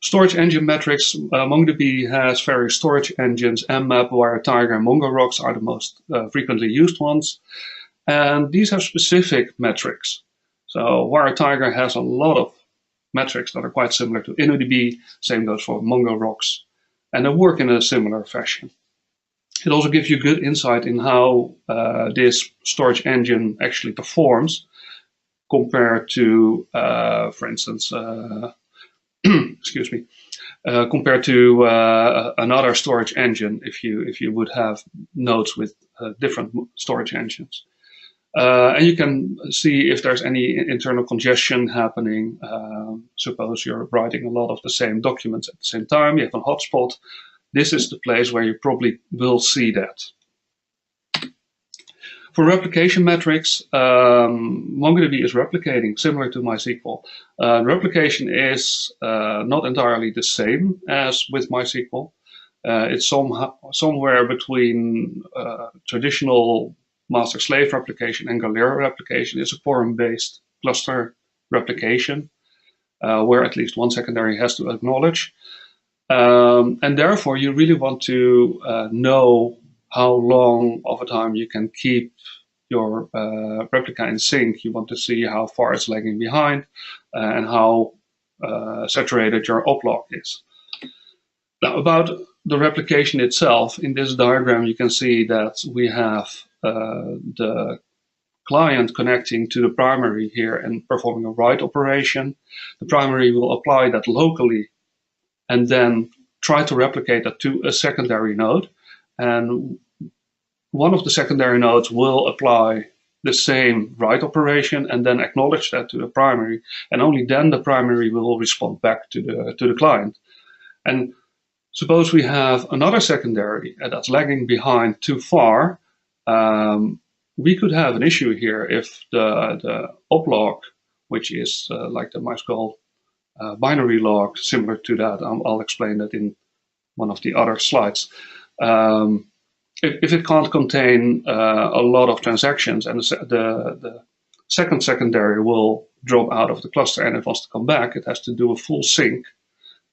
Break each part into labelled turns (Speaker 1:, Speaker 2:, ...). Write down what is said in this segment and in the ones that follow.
Speaker 1: Storage engine metrics, MongoDB has various storage engines. mmap, WireTiger, and MongoRocks are the most frequently used ones. And these have specific metrics. So WireTiger has a lot of metrics that are quite similar to InnoDB. Same goes for MongoRocks. And they work in a similar fashion. It also gives you good insight in how this storage engine actually performs compared to, for instance, excuse me, compared to another storage engine if you would have nodes with different storage engines. And you can see if there's any internal congestion happening. Suppose you're writing a lot of the same documents at the same time, you have a hotspot. This is the place where you probably will see that. For replication metrics, MongoDB is replicating similar to MySQL. Replication is not entirely the same as with MySQL. It's somewhere between traditional master-slave replication and Galera replication. Is a quorum-based cluster replication, where at least one secondary has to acknowledge. And therefore, you really want to know how long of a time you can keep your replica in sync. You want to see how far it's lagging behind and how saturated your Oplog is. Now, about the replication itself, in this diagram, you can see that we have the client connecting to the primary here and performing a write operation. The primary will apply that locally and then try to replicate that to a secondary node. And one of the secondary nodes will apply the same write operation and then acknowledge that to the primary. And only then the primary will respond back to the client. And suppose we have another secondary that's lagging behind too far. We could have an issue here if the Oplog, which is like the MySQL binary log, similar to that. I'll explain that in one of the other slides. If it can't contain a lot of transactions and the second secondary will drop out of the cluster and it wants to come back, it has to do a full sync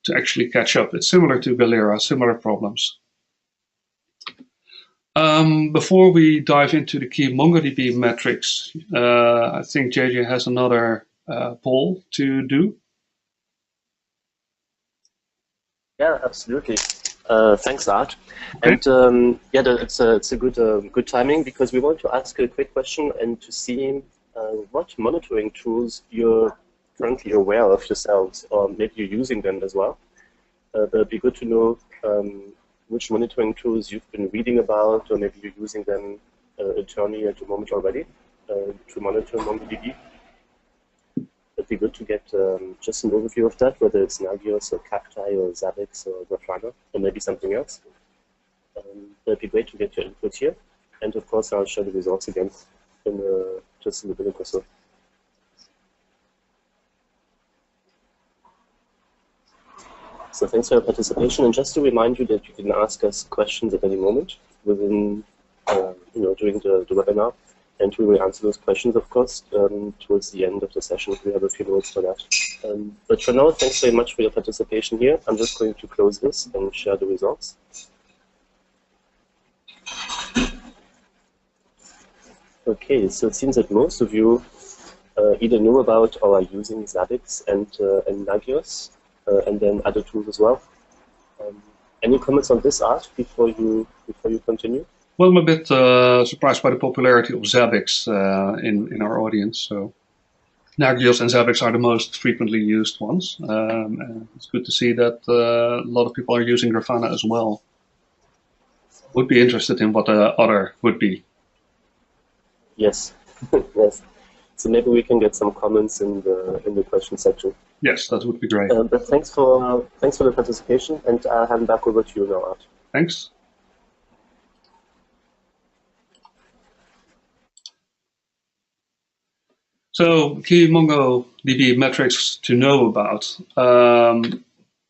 Speaker 1: to actually catch up. It's similar to Galera, similar problems. Before we dive into the key MongoDB metrics, I think JJ has another poll to do.
Speaker 2: Yeah, absolutely. Thanks, Art. Okay. And yeah, it's a good timing because we want to ask a quick question and to see what monitoring tools you're currently aware of yourselves, or maybe you're using them as well. It'd be good to know which monitoring tools you've been reading about, or maybe you're using them internally at the moment already to monitor MongoDB. It'd be good to get just an overview of that, whether it's Nagios or Cacti or Zabbix or Grafana, or maybe something else. It'd be great to get your input here. And of course, I'll share the results again in just a minute or so. So thanks for your participation, and just to remind you that you can ask us questions at any moment within, during the webinar, and we will answer those questions, of course, towards the end of the session. We have a few minutes for that. But for now, thanks very much for your participation here. I'm just going to close this and share the results. Okay, so it seems that most of you either know about or are using Zabbix and Nagios. And then other tools as well. Any comments on this, Art, before you continue?
Speaker 1: Well, I'm a bit surprised by the popularity of Zabbix in our audience. So Nagios and Zabbix are the most frequently used ones. It's good to see that a lot of people are using Grafana as well. Would be interested in what the other would be.
Speaker 2: Yes, yes. So maybe we can get some comments in the question section.
Speaker 1: Yes, that would be great.
Speaker 2: But thanks for the participation, and I'll hand back over to you now, Art.
Speaker 1: Thanks. So, key MongoDB metrics to know about.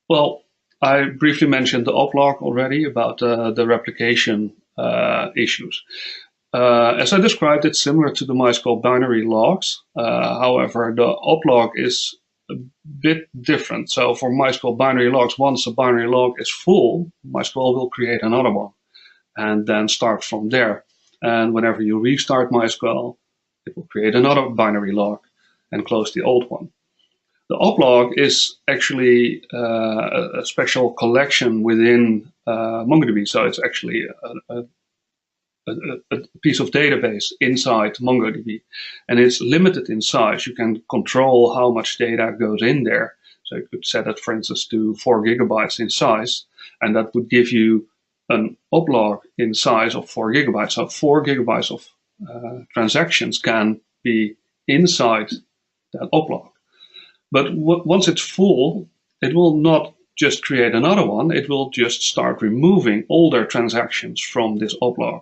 Speaker 1: Well, I briefly mentioned the Oplog already about the replication issues. As I described, it's similar to the MySQL binary logs. However, the Oplog is a bit different. So for MySQL binary logs, once a binary log is full, MySQL will create another one and then start from there. And whenever you restart MySQL, it will create another binary log and close the old one. The Oplog is actually a special collection within MongoDB. So it's actually a piece of database inside MongoDB. And it's limited in size. You can control how much data goes in there. So you could set it, for instance, to 4 gigabytes in size. And that would give you an Oplog in size of 4 gigabytes. So 4 gigabytes of transactions can be inside that Oplog. But once it's full, it will not just create another one. It will just start removing older transactions from this Oplog.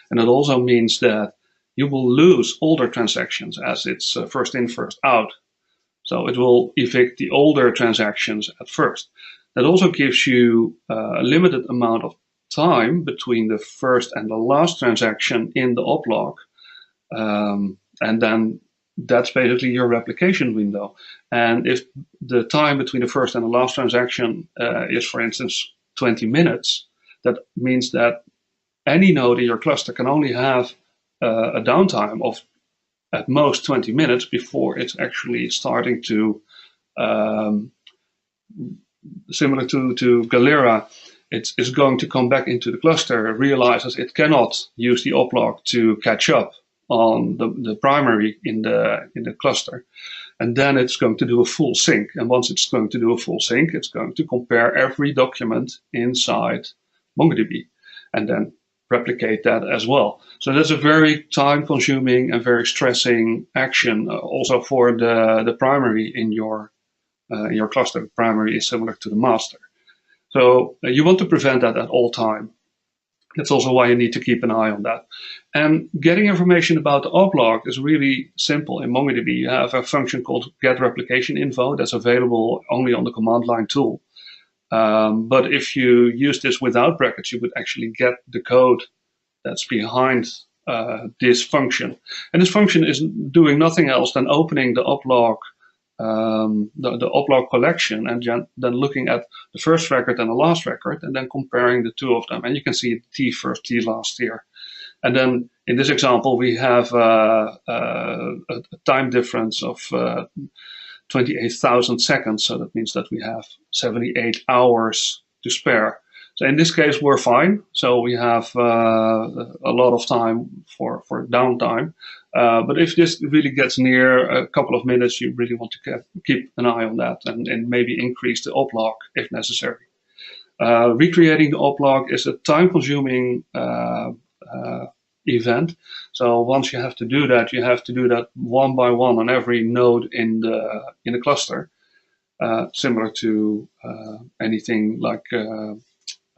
Speaker 1: And it also means that you will lose older transactions as it's first in, first out. So it will evict the older transactions at first. That also gives you a limited amount of time between the first and the last transaction in the Oplog. And then that's basically your replication window. And if the time between the first and the last transaction is, for instance, 20 minutes, that means that any node in your cluster can only have a downtime of at most 20 minutes before it's actually starting to, similar to Galera, it's going to come back into the cluster, realizes it cannot use the Oplog to catch up on the primary in the cluster. And then it's going to do a full sync. And once it's going to do a full sync, it's going to compare every document inside MongoDB and then replicate that as well. So that's a very time-consuming and very stressing action also for the primary in your cluster. The primary is similar to the master. So you want to prevent that at all time. That's also why you need to keep an eye on that. And getting information about the Oplog is really simple. In MongoDB, you have a function called getReplicationInfo that's available only on the command line tool. But if you use this without brackets, you would actually get the code that's behind this function. And this function is doing nothing else than opening the Oplog, the Oplog collection, and then looking at the first record and the last record, and then comparing the two of them. And you can see T first, T last here. And then in this example, we have a time difference of 28,000 seconds. So that means that we have 78 hours to spare. So in this case, we're fine. So we have a lot of time for downtime. But if this really gets near a couple of minutes, you really want to keep an eye on that and maybe increase the Oplog if necessary. Recreating the Oplog is a time-consuming event. So once you have to do that one by one on every node in the cluster, similar to anything like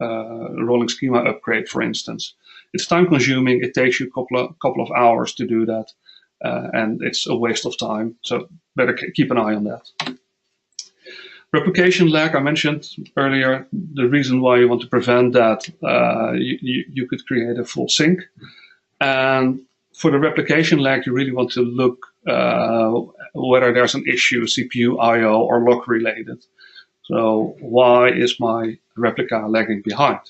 Speaker 1: rolling schema upgrade, for instance. It's time-consuming. It takes you a couple of hours to do that, and it's a waste of time. So better keep an eye on that. Replication lag, I mentioned earlier. The reason why you want to prevent that, you could create a full sync. And for the replication lag, you really want to look whether there's an issue, CPU, I/O, or log related. So why is my replica lagging behind?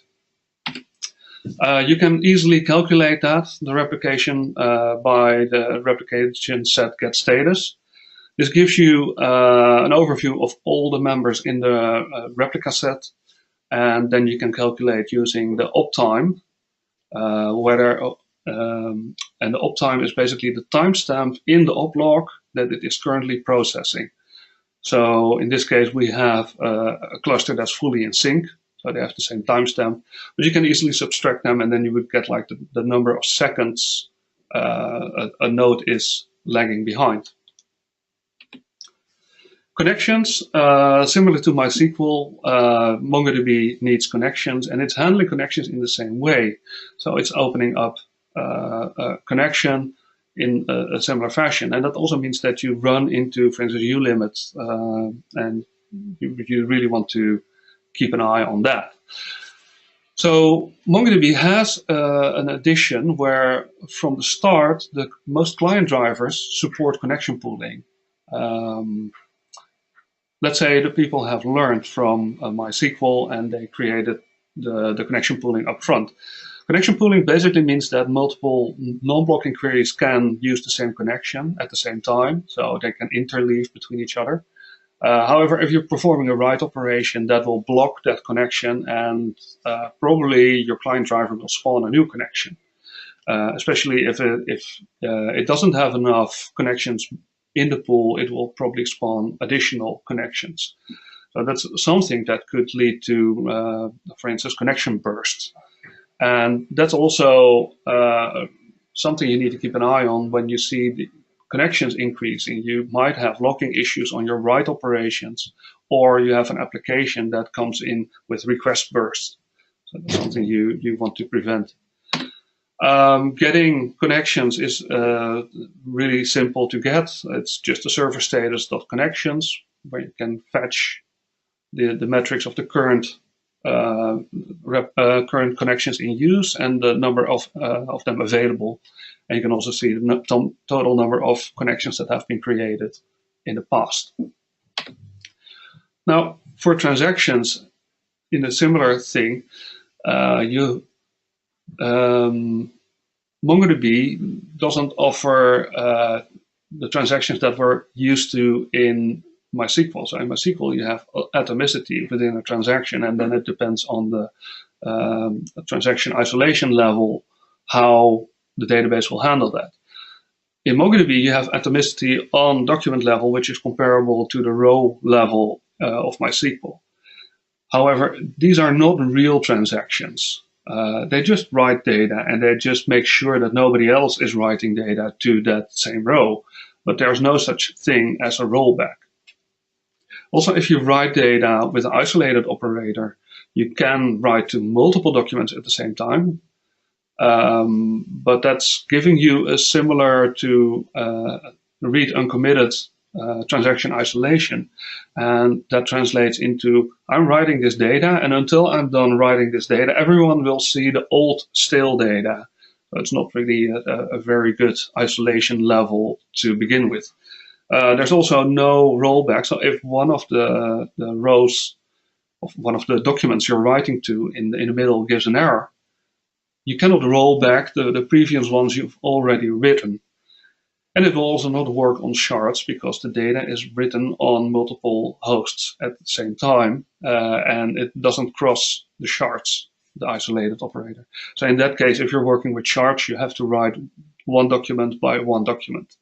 Speaker 1: You can easily calculate that, the replication, by the replication set get status. This gives you an overview of all the members in the replica set, and then you can calculate using the uptime, and the uptime is basically the timestamp in the Oplog that it is currently processing. So in this case, we have a cluster that's fully in sync, so they have the same timestamp, but you can easily subtract them, and then you would get like the number of seconds a node is lagging behind. Connections, similar to MySQL, MongoDB needs connections, and it's handling connections in the same way. So it's opening up a connection in a similar fashion, and that also means that you run into, for instance, ulimits, and you really want to keep an eye on that. So MongoDB has an addition where from the start, most client drivers support connection pooling. let's say the people have learned from MySQL and they created the connection pooling up front. Connection pooling basically means that multiple non-blocking queries can use the same connection at the same time, so they can interleave between each other. However, if you're performing a write operation, that will block that connection, and probably your client driver will spawn a new connection. Especially if it doesn't have enough connections in the pool, it will probably spawn additional connections. So that's something that could lead to, for instance, connection bursts. And that's also something you need to keep an eye on when you see the connections increasing. You might have locking issues on your write operations, or you have an application that comes in with request bursts. So that's something you want to prevent. Getting connections is really simple to get. It's just a server status.connections, where you can fetch the metrics of the current current connections in use and the number of them available. And you can also see the total number of connections that have been created in the past. Now, for transactions, in a similar thing, MongoDB doesn't offer the transactions that we're used to in MySQL. So in MySQL, you have atomicity within a transaction, and then it depends on the transaction isolation level how the database will handle that. In MongoDB, you have atomicity on document level, which is comparable to the row level of MySQL. However, these are not real transactions. They just write data, and they just make sure that nobody else is writing data to that same row. But there's no such thing as a rollback. Also, if you write data with an isolated operator, you can write to multiple documents at the same time. But that's giving you a similar to read uncommitted transaction isolation. And that translates into, I'm writing this data, and until I'm done writing this data, everyone will see the old stale data. So it's not really a very good isolation level to begin with. There's also no rollback. So if one of the rows of one of the documents you're writing to in the middle gives an error, you cannot roll back the previous ones you've already written. And it will also not work on shards because the data is written on multiple hosts at the same time, and it doesn't cross the shards, the isolated operator. So in that case, if you're working with shards, you have to write one document by one document.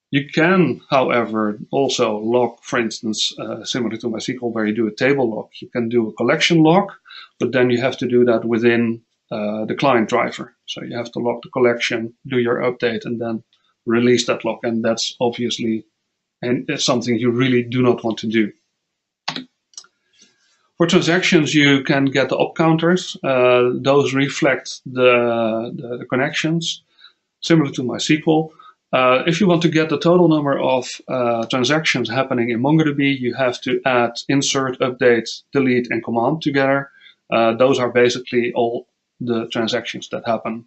Speaker 1: You can, however, also lock, for instance, similar to MySQL, where you do a table lock. You can do a collection lock, but then you have to do that within the client driver. So you have to lock the collection, do your update, and then release that lock. And that's obviously something you really do not want to do. For transactions, you can get the op counters. Those reflect the connections, similar to MySQL. If you want to get the total number of transactions happening in MongoDB, you have to add insert, update, delete, and command together. Those are basically all the transactions that happen